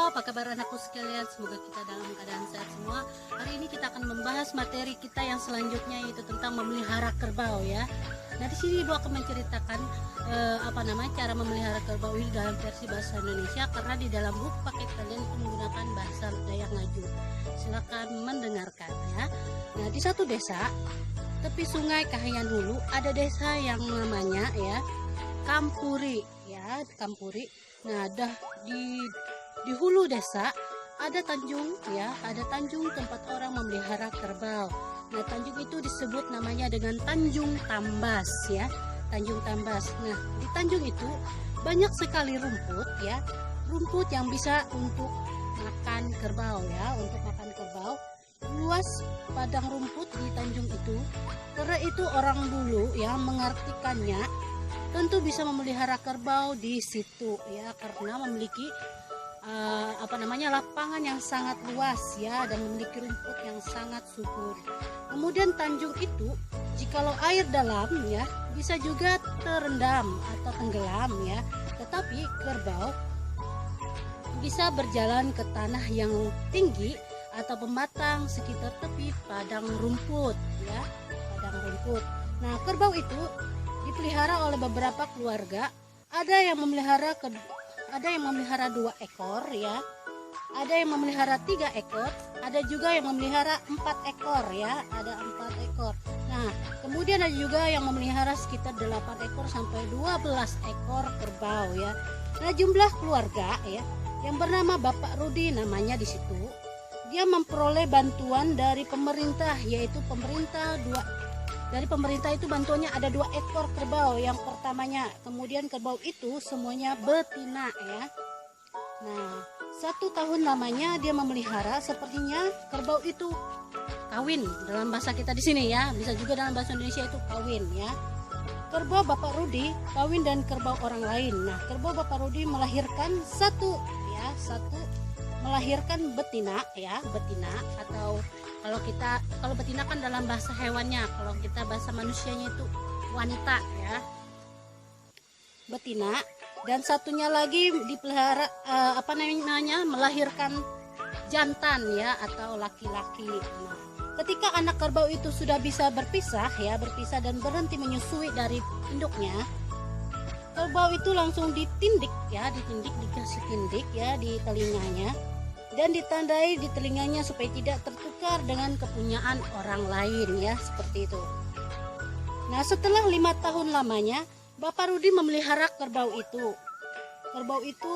apa kabar anakku sekalian? Semoga kita dalam keadaan sehat semua. Hari ini kita akan membahas materi kita yang selanjutnya, yaitu tentang memelihara kerbau ya. Nah, di sini Ibu akan menceritakan cara memelihara kerbau ini dalam versi bahasa Indonesia, karena di dalam buku paket kalian itu menggunakan bahasa Dayak Ngaju. Silakan mendengarkan ya. Nah, di satu desa tepi Sungai Kahayan Hulu ada desa yang namanya ya Kampuri ya, Kampuri. Nah, di hulu desa ada tanjung ya, ada tanjung tempat orang memelihara kerbau. Nah, tanjung itu disebut namanya dengan Tanjung Tambas ya, Tanjung Tambas. Nah, di tanjung itu banyak sekali rumput ya, rumput yang bisa untuk makan kerbau ya, untuk makan kerbau. Luas padang rumput di tanjung itu, karena itu orang dulu yang mengartikannya tentu bisa memelihara kerbau di situ ya, karena memiliki lapangan yang sangat luas ya, dan memiliki rumput yang sangat subur. Kemudian tanjung itu jikalau air dalam ya bisa juga terendam atau tenggelam ya, tetapi kerbau bisa berjalan ke tanah yang tinggi atau pematang sekitar tepi padang rumput ya, padang rumput. Nah, kerbau itu dipelihara oleh beberapa keluarga. Ada yang memelihara 2 ekor ya, ada yang memelihara 3 ekor, ada juga yang memelihara 4 ekor ya, ada 4 ekor. Nah, kemudian ada juga yang memelihara sekitar 8 ekor sampai 12 ekor kerbau ya. Nah, jumlah keluarga ya yang bernama Bapak Rudi namanya di situ. Dia memperoleh bantuan dari pemerintah, yaitu dari pemerintah itu bantuannya ada 2 ekor kerbau yang pertamanya. Kemudian kerbau itu semuanya betina ya. Nah, 1 tahun lamanya dia memelihara, sepertinya kerbau itu kawin dalam bahasa kita di sini ya, bisa juga dalam bahasa Indonesia itu kawin ya. Kerbau Bapak Rudi kawin dan kerbau orang lain. Nah, kerbau Bapak Rudi melahirkan melahirkan betina ya, betina, atau kalau betina kan dalam bahasa hewannya, kalau kita bahasa manusianya itu wanita ya, betina. Dan satunya lagi dipelihara melahirkan jantan ya, atau laki-laki. Nah, ketika anak kerbau itu sudah bisa berpisah dan berhenti menyusui dari induknya, kerbau itu langsung ditindik, dikasih tindik ya di telinganya, dan ditandai di telinganya supaya tidak tertukar dengan kepunyaan orang lain ya, seperti itu. Nah, setelah 5 tahun lamanya Bapak Rudi memelihara kerbau itu. Kerbau itu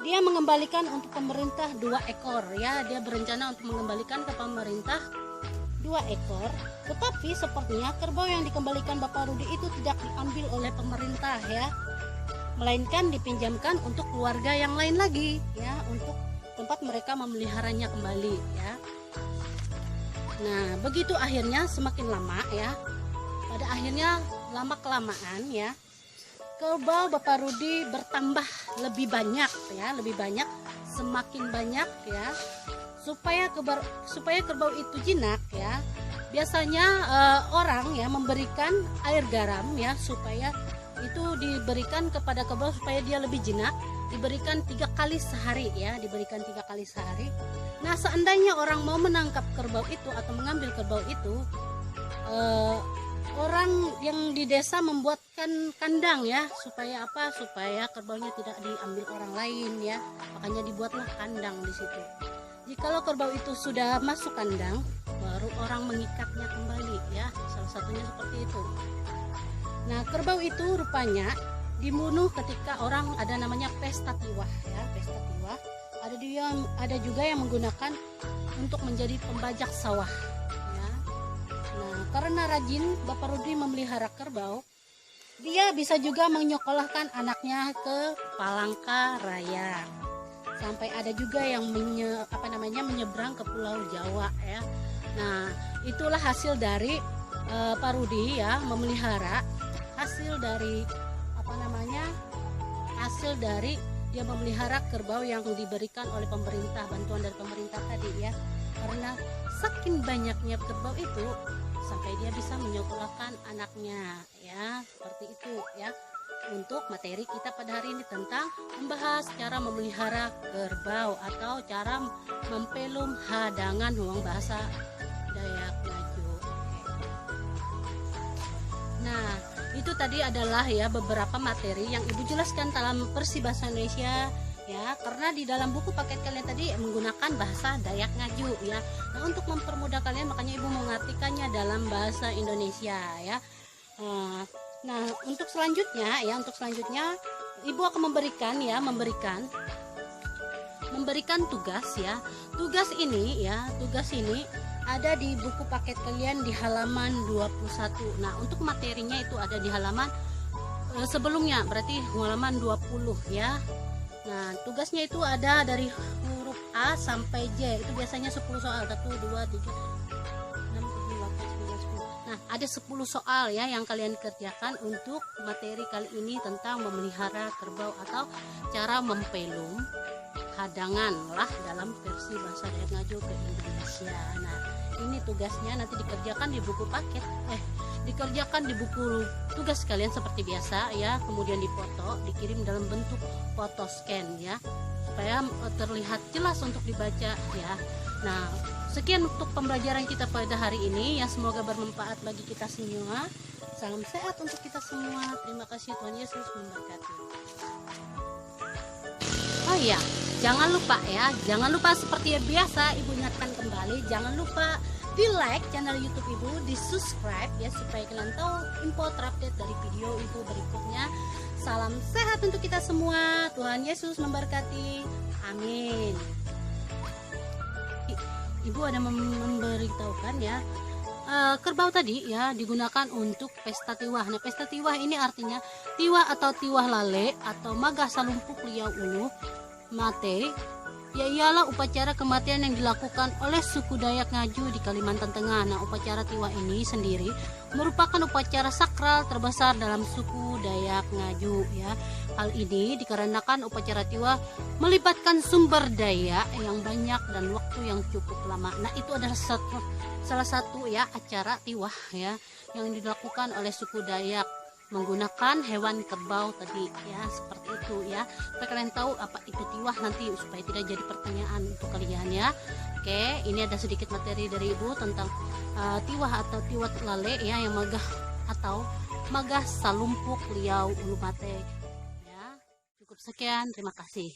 dia mengembalikan untuk pemerintah 2 ekor ya, dia berencana untuk mengembalikan ke pemerintah 2 ekor. Tetapi sepertinya kerbau yang dikembalikan Bapak Rudi itu tidak diambil oleh pemerintah ya, melainkan dipinjamkan untuk keluarga yang lain lagi ya, untuk tempat mereka memeliharanya kembali ya. Nah, begitu akhirnya semakin lama ya, pada akhirnya lama kelamaan ya, kerbau Bapak Rudi bertambah lebih banyak, semakin banyak ya, supaya kerbau itu jinak ya. Biasanya orang ya memberikan air garam ya, supaya itu diberikan kepada kerbau supaya dia lebih jinak, diberikan 3 kali sehari ya, diberikan 3 kali sehari. Nah, seandainya orang mau menangkap kerbau itu atau mengambil kerbau itu, orang yang di desa membuatkan kandang ya, supaya kerbaunya tidak diambil orang lain ya, makanya dibuatlah kandang di situ. Jikalau kerbau itu sudah masuk kandang, baru orang mengikatnya kembali ya, salah satunya seperti itu. Nah, kerbau itu rupanya dibunuh ketika orang ada namanya pesta tiwah ya, pesta tiwah. Ada juga yang menggunakan untuk menjadi pembajak sawah ya. Nah, karena rajin Bapak Rudi memelihara kerbau, dia bisa juga menyekolahkan anaknya ke Palangkaraya. Sampai ada juga yang menyeberang ke Pulau Jawa ya. Nah, itulah hasil dari Pak Rudi ya memelihara, hasil dari dia memelihara kerbau yang diberikan oleh pemerintah, bantuan dari pemerintah tadi ya. Karena saking banyaknya kerbau itu sampai dia bisa menyekolahkan anaknya ya, seperti itu ya. untuk materi kita pada hari ini tentang membahas cara memelihara kerbau atau cara mempelum hadangan uang bahasa Dayak Ngaju. Nah, itu tadi adalah ya beberapa materi yang Ibu jelaskan dalam Persibahasa Indonesia ya, karena di dalam buku paket kalian tadi menggunakan bahasa Dayak Ngaju ya. Nah, untuk mempermudah kalian makanya Ibu mengartikannya dalam bahasa Indonesia ya. Nah, untuk selanjutnya Ibu akan memberikan tugas ya. Tugas ini ada di buku paket kalian di halaman 21. Nah, untuk materinya itu ada di halaman sebelumnya, berarti halaman 20 ya. Nah, tugasnya itu ada dari huruf A sampai J. Itu biasanya 10 soal. 1 2 3 Nah, ada 10 soal ya yang kalian kerjakan untuk materi kali ini tentang memelihara kerbau atau cara mempelum hadangan lah dalam versi bahasa Dayak Ngaju ke Indonesia. Nah, ini tugasnya nanti dikerjakan di buku paket, dikerjakan di buku tugas kalian seperti biasa ya, kemudian difoto, dikirim dalam bentuk foto scan ya, supaya terlihat jelas untuk dibaca ya. Nah, sekian untuk pembelajaran kita pada hari ini ya, semoga bermanfaat bagi kita semua. Salam sehat untuk kita semua. Terima kasih, Tuhan Yesus memberkati. Oh iya, jangan lupa seperti biasa Ibu ingatkan kembali, jangan lupa di like channel YouTube Ibu, di subscribe ya, supaya kalian tahu info terupdate dari video Ibu berikutnya. Salam sehat untuk kita semua. Tuhan Yesus memberkati. Amin. Ibu ada memberitahukan ya, kerbau tadi ya digunakan untuk pesta tiwah. Nah, pesta tiwah ini artinya tiwah atau tiwah lale atau magah salumpuk liau ulu mate, ya ialah upacara kematian yang dilakukan oleh suku Dayak Ngaju di Kalimantan Tengah. Nah, upacara tiwah ini sendiri merupakan upacara sakral terbesar dalam suku Dayak Ngaju ya. Hal ini dikarenakan upacara tiwah melibatkan sumber daya yang banyak dan waktu yang cukup lama. Nah, itu adalah salah satu ya acara tiwah ya yang dilakukan oleh suku Dayak menggunakan hewan kerbau tadi ya, seperti itu ya, supaya kalian tahu apa itu tiwah nanti, supaya tidak jadi pertanyaan untuk kalian ya. Oke, ini ada sedikit materi dari Ibu tentang tiwah atau tiwat lale ya, yang magah atau magah salumpuk liau ulu mate ya. Cukup sekian, terima kasih.